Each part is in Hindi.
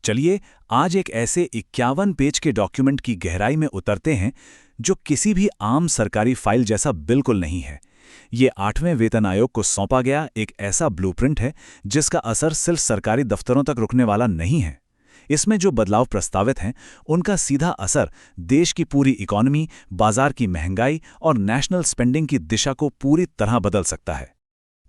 चलिए आज एक ऐसे 51 पेज के डॉक्यूमेंट की गहराई में उतरते हैं जो किसी भी आम सरकारी फाइल जैसा बिल्कुल नहीं है। ये 8वें वेतन आयोग को सौंपा गया एक ऐसा ब्लूप्रिंट है जिसका असर सिर्फ सरकारी दफ्तरों तक रुकने वाला नहीं है। इसमें जो बदलाव प्रस्तावित हैं उनका सीधा असर देश की पूरी इकॉनमी, बाजार की महंगाई और नेशनल स्पेंडिंग की दिशा को पूरी तरह बदल सकता है।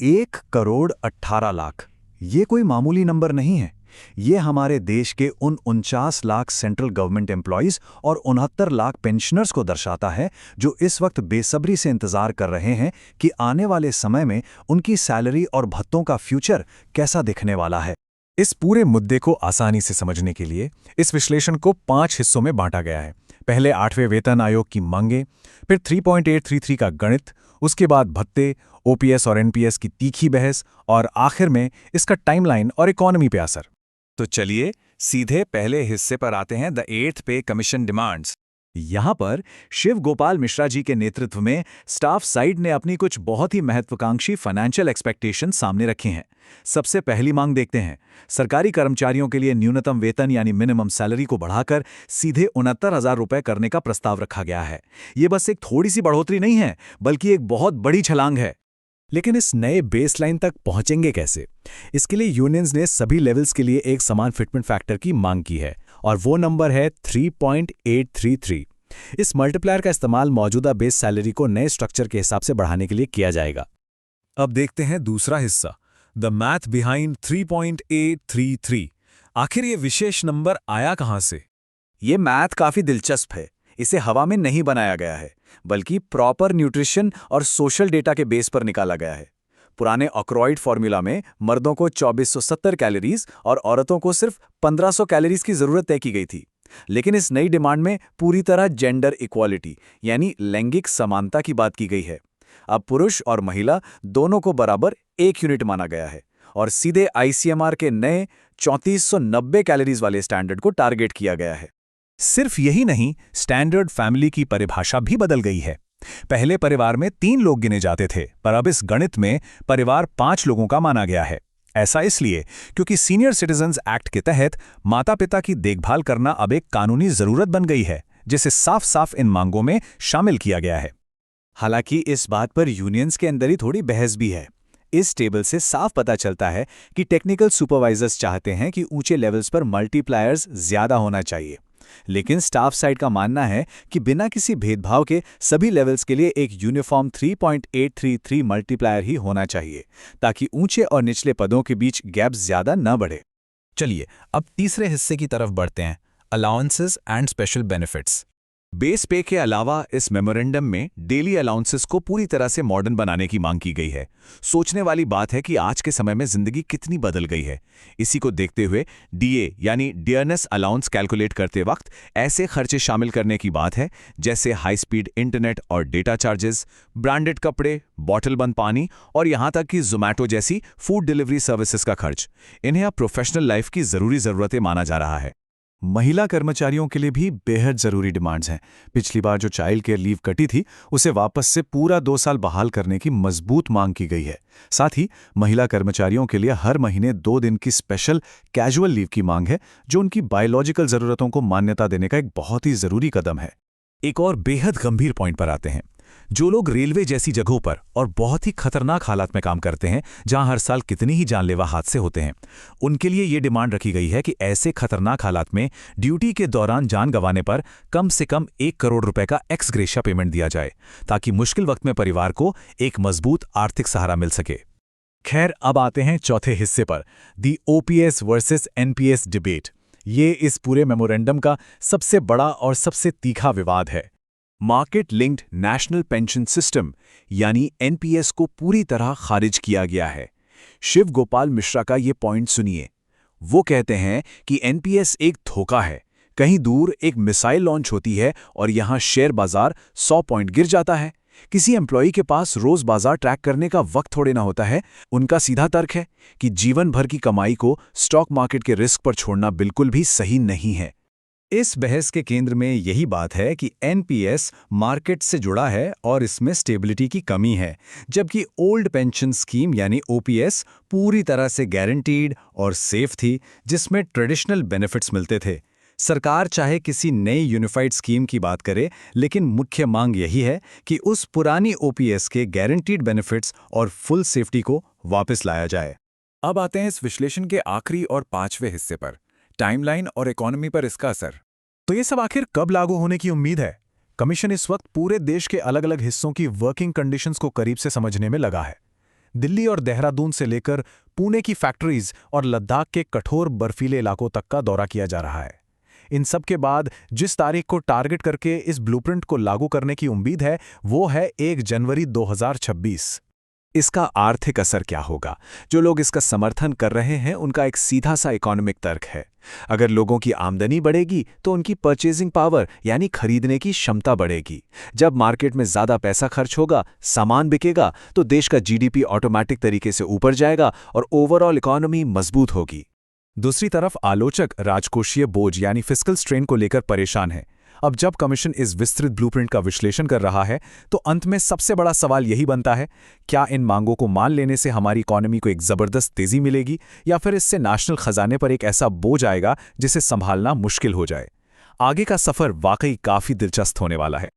1,18,00,000 ये कोई मामूली नंबर नहीं है। ये हमारे देश के उन 49 लाख सेंट्रल गवर्नमेंट एम्प्लॉयज़ और 69 लाख पेंशनर्स को दर्शाता है जो इस वक्त बेसब्री से इंतजार कर रहे हैं कि आने वाले समय में उनकी सैलरी और भत्तों का फ्यूचर कैसा दिखने वाला है। इस पूरे मुद्दे को आसानी से समझने के लिए इस विश्लेषण को 5 हिस्सों में बांटा गया है। पहले 8वें वेतन आयोग की मांगें, फिर 3.833 का गणित, उसके बाद भत्ते, ओपीएस और एनपीएस की तीखी बहस और आखिर में इसका टाइमलाइन और इकोनॉमी पे असर। तो चलिए सीधे पहले हिस्से पर आते हैं, द 8th पे कमीशन डिमांड्स। यहाँ पर शिव गोपाल मिश्रा जी के नेतृत्व में स्टाफ साइड ने अपनी कुछ बहुत ही महत्वाकांक्षी फाइनेंशियल एक्सपेक्टेशन सामने रखी हैं। सबसे पहली मांग देखते हैं। सरकारी कर्मचारियों के लिए न्यूनतम वेतन यानी मिनिमम सैलरी को बढ़ाकर सीधे 69,000 रुपए करने का प्रस्ताव रखा गया है। ये बस एक थोड़ी सी बढ़ोतरी नहीं है बल्कि एक बहुत बड़ी छलांग है। लेकिन इस नए बेसलाइन तक पहुंचेंगे कैसे? इसके लिए यूनियंस ने सभी लेवल्स के लिए एक समान फिटमेंट फैक्टर की मांग की है और वो नंबर है 3.833। इस मल्टीप्लायर का इस्तेमाल मौजूदा बेस सैलरी को नए स्ट्रक्चर के हिसाब से बढ़ाने के लिए किया जाएगा। अब देखते हैं दूसरा हिस्सा, द मैथ बिहाइंड 3.833। आखिर ये विशेष नंबर आया कहां से? ये मैथ काफी दिलचस्प है। इसे हवा में नहीं बनाया गया है बल्कि प्रॉपर न्यूट्रिशन और सोशल डेटा के बेस पर निकाला गया है। पुराने ऑक्रोइड फॉर्मूला में मर्दों को 2470 कैलोरीज और औरतों को सिर्फ 1500 कैलोरीज की जरूरत तय की गई थी। लेकिन इस नई डिमांड में पूरी तरह जेंडर इक्वालिटी यानी लैंगिक समानता की बात की गई है। अब पुरुष और महिला दोनों को बराबर एक यूनिट माना गया है और सीधे आईसीएमआर के नए 3490 कैलोरीज वाले स्टैंडर्ड को टारगेट किया गया है। सिर्फ यही नहीं, स्टैंडर्ड फैमिली की परिभाषा भी बदल गई है। पहले परिवार में 3 लोग गिने जाते थे, पर अब इस गणित में परिवार 5 लोगों का माना गया है। ऐसा इसलिए क्योंकि सीनियर सिटीजन्स एक्ट के तहत माता पिता की देखभाल करना अब एक कानूनी जरूरत बन गई है, जिसे साफ साफ इन मांगों में शामिल किया गया है। हालांकि इस बात पर यूनियंस के अंदर ही थोड़ी बहस भी है। इस टेबल से साफ पता चलता है कि टेक्निकल सुपरवाइजर्स चाहते हैं कि ऊंचे लेवल्स पर मल्टीप्लायर्स ज्यादा होना चाहिए, लेकिन स्टाफ साइड का मानना है कि बिना किसी भेदभाव के सभी लेवल्स के लिए एक यूनिफॉर्म 3.833 मल्टीप्लायर ही होना चाहिए ताकि ऊंचे और निचले पदों के बीच गैप ज्यादा न बढ़े। चलिए अब तीसरे हिस्से की तरफ बढ़ते हैं, allowances and special benefits. Base पे के अलावा इस मेमोरेंडम में डेली अलाउंसेस को पूरी तरह से मॉडर्न बनाने की मांग की गई है। सोचने वाली बात है कि आज के समय में जिंदगी कितनी बदल गई है। इसी को देखते हुए डीए यानी डियरनेस अलाउंस कैलकुलेट करते वक्त ऐसे खर्चे शामिल करने की बात है जैसे हाई स्पीड इंटरनेट और डेटा चार्जेस, ब्रांडेड कपड़े, बॉटल बंद पानी और यहां तक कि जोमैटो जैसी फूड डिलीवरी सर्विसेज का खर्च। इन्हें अब प्रोफेशनल लाइफ की जरूरी जरूरतें माना जा रहा है। महिला कर्मचारियों के लिए भी बेहद जरूरी डिमांड्स हैं। पिछली बार जो चाइल्ड केयर लीव कटी थी उसे वापस से पूरा 2 साल बहाल करने की मजबूत मांग की गई है। साथ ही महिला कर्मचारियों के लिए हर महीने 2 दिन की स्पेशल कैजुअल लीव की मांग है, जो उनकी बायोलॉजिकल जरूरतों को मान्यता देने का एक बहुत ही जरूरी कदम है। एक और बेहद गंभीर पॉइंट पर आते हैं। जो लोग रेलवे जैसी जगहों पर और बहुत ही खतरनाक हालात में काम करते हैं, जहां हर साल कितनी ही जानलेवा हादसे होते हैं, उनके लिए ये डिमांड रखी गई है कि ऐसे खतरनाक हालात में ड्यूटी के दौरान जान गंवाने पर कम से कम 1 करोड़ रुपए का एक्स ग्रेशिया पेमेंट दिया जाए ताकि मुश्किल वक्त में परिवार को एक मजबूत आर्थिक सहारा मिल सके। खैर, अब आते हैं चौथे हिस्से पर, दी ओपीएस वर्सेस एनपीएस डिबेट। ये इस पूरे मेमोरेंडम का सबसे बड़ा और सबसे तीखा विवाद है। Market linked national pension system यानी एनपीएस को पूरी तरह खारिज किया गया है। शिव गोपाल मिश्रा का ये पॉइंट सुनिए। वो कहते हैं कि एनपीएस एक धोखा है। कहीं दूर एक मिसाइल लॉन्च होती है और यहां शेयर बाजार 100 पॉइंट गिर जाता है। किसी एम्प्लॉई के पास रोज बाजार ट्रैक करने का वक्त थोड़े ना होता है। उनका सीधा तर्क है कि जीवन भर की कमाई को स्टॉक मार्केट के रिस्क पर छोड़ना बिल्कुल भी सही नहीं है। इस बहस के केंद्र में यही बात है कि एनपीएस मार्केट से जुड़ा है और इसमें स्टेबिलिटी की कमी है, जबकि ओल्ड पेंशन स्कीम यानी ओपीएस पूरी तरह से गारंटीड और सेफ थी, जिसमें ट्रेडिशनल बेनिफिट्स मिलते थे। सरकार चाहे किसी नई यूनिफाइड स्कीम की बात करे, लेकिन मुख्य मांग यही है कि उस पुरानी ओपीएस के गारंटीड बेनिफिट्स और फुल सेफ्टी को वापस लाया जाए। अब आते हैं इस विश्लेषण के आखिरी और 5वें हिस्से पर, टाइमलाइन और इकोनॉमी पर इसका असर। तो ये सब आखिर कब लागू होने की उम्मीद है? कमीशन इस वक्त पूरे देश के अलग अलग हिस्सों की वर्किंग कंडीशंस को करीब से समझने में लगा है। दिल्ली और देहरादून से लेकर पुणे की फैक्ट्रीज और लद्दाख के कठोर बर्फीले इलाकों तक का दौरा किया जा रहा है। इन सब के बाद जिस तारीख को टारगेट करके इस ब्लूप्रिंट को लागू करने की उम्मीद है, वो है 1 जनवरी 2026। इसका आर्थिक असर क्या होगा? जो लोग इसका समर्थन कर रहे हैं उनका एक सीधा सा इकोनॉमिक तर्क है। अगर लोगों की आमदनी बढ़ेगी तो उनकी परचेजिंग पावर यानी खरीदने की क्षमता बढ़ेगी। जब मार्केट में ज़्यादा पैसा खर्च होगा, सामान बिकेगा, तो देश का जीडीपी ऑटोमेटिक तरीके से ऊपर जाएगा और ओवरऑल इकोनॉमी मजबूत होगी। दूसरी तरफ आलोचक राजकोषीय बोझ यानी फिस्कल स्ट्रेन को लेकर परेशान है। अब जब कमीशन इस विस्तृत ब्लूप्रिंट का विश्लेषण कर रहा है, तो अंत में सबसे बड़ा सवाल यही बनता है, क्या इन मांगों को मान लेने से हमारी इकोनॉमी को एक जबरदस्त तेजी मिलेगी, या फिर इससे नेशनल खजाने पर एक ऐसा बोझ आएगा जिसे संभालना मुश्किल हो जाए? आगे का सफर वाकई काफी दिलचस्प होने वाला है।